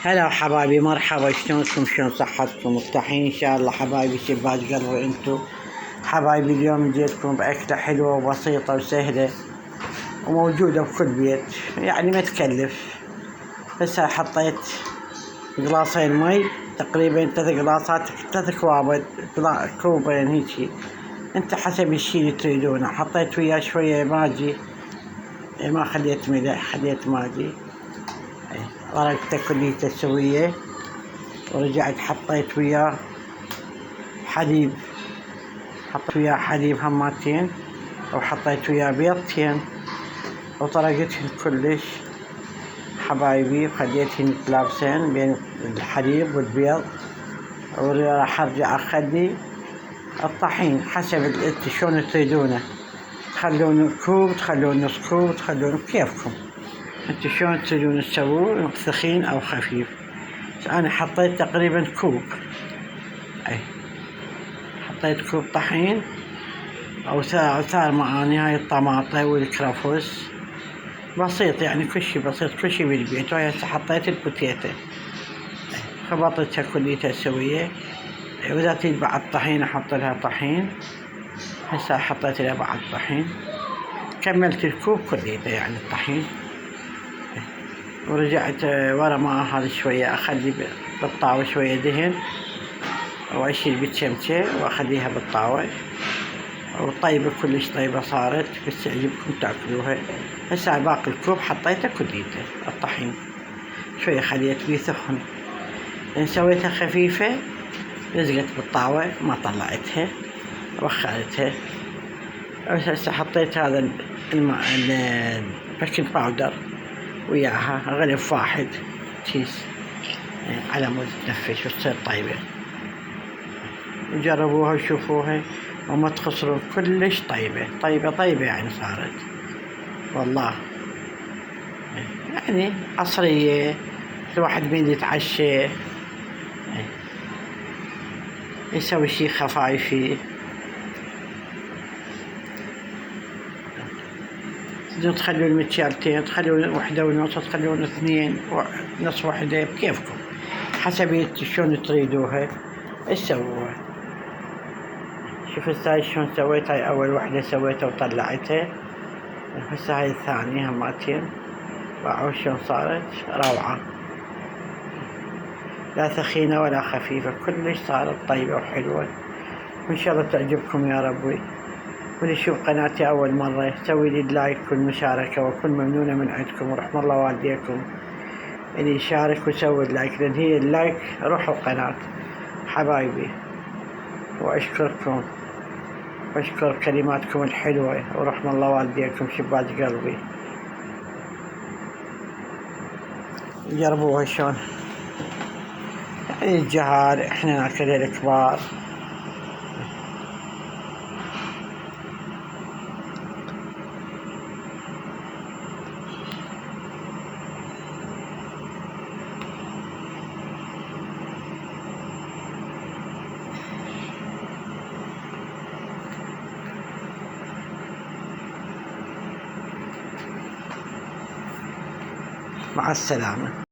هلا حبايبي، مرحبا، شلونكم؟ شلون صحتكم؟ الطحين ان شاء الله حبايبي شباك قلبي انتو حبايبي. اليوم جيتكم باكله حلوه وبسيطه وسهله وموجوده بكل بيت، يعني ما تكلف. هسه حطيت قلاصين مي، تقريبا 3 قلاصات، 3 كواب، كوبين هيجي، انت حسب الشي اللي تريدونه. حطيت وياه شويه ماجي، ما خليت ملح، خليت ماجي، ورقته كليته سوية. ورجعت حطيت وياه حليب، حطيت وياه حليب هماتين، وحطيت وياه بيضتين وطرقتهن كلش حبايبي، وخليتهن يتلابسين بين الحليب والبيض. وراح ارجع اخلي الطحين حسب انت شلون تريدونه، تخلون كوب، تخلون نص كوب، تخلون كيفكم انت شلون تريدون تسووه، ثخين او خفيف. انا حطيت تقريبا كوب، حطيت كوب طحين. او ثار معاني هاي الطماطة والكرفس، بسيط يعني كل شي بسيط، كل شي بالبيت. وهي هسه حطيت البوتيتة، خبطتها كليتها سوية. واذا تريد بعد طحين احط لها طحين، هسه حطيت لها بعد طحين، كملت الكوب كليته يعني الطحين. ورجعت ورا ما هذا شوية اخلي بالطاوة شوية دهن، واشيل بالشمشة واخليها بالطاوة. وطيبة كلش طيبة صارت، بس تعجبكم تاكلوها. هسه باقي الكوب حطيته كليته الطحين، شوية خليت بيه سخن، لان سويتها خفيفة لزقت بالطاوة ما طلعتها، وخرتها. هسه حطيت هذا البيكنج باودر وياها، غلف واحد كيس على مود تنفش وتصير طيبة. جربوها وشوفوها وما تخسرون، كلش طيبة طيبة طيبة يعني صارت والله. يعني عصرية، الواحد بيد يتعشى يسوي شي خفايفي. تقدرون تخلون متشالتين، تخلون 1.5، تخلون 2، نص وحدة، بكيفكم حسب شلون تريدوها تسووها. شوف هسه شلون سويت. هاي اول وحدة سويتها وطلعتها، هسه هاي الثانية هماتين، باعوا شلون صارت روعة، لا ثخينة ولا خفيفة، كلش صارت طيبة وحلوة. وان شاء الله تعجبكم يا ربي. واللي يشوف قناتي اول مرة سوي لي اللايك والمشاركة، واكون ممنونة من عندكم، ورحم الله والديكم اللي يشارك ويسوي اللايك، لان هي اللايك روح القناة حبايبي. واشكركم واشكر كلماتكم الحلوة، ورحم الله والديكم شباك قلبي. جربوها شلون، يعني الجهال احنا ناكلها الكبار. مع السلامة.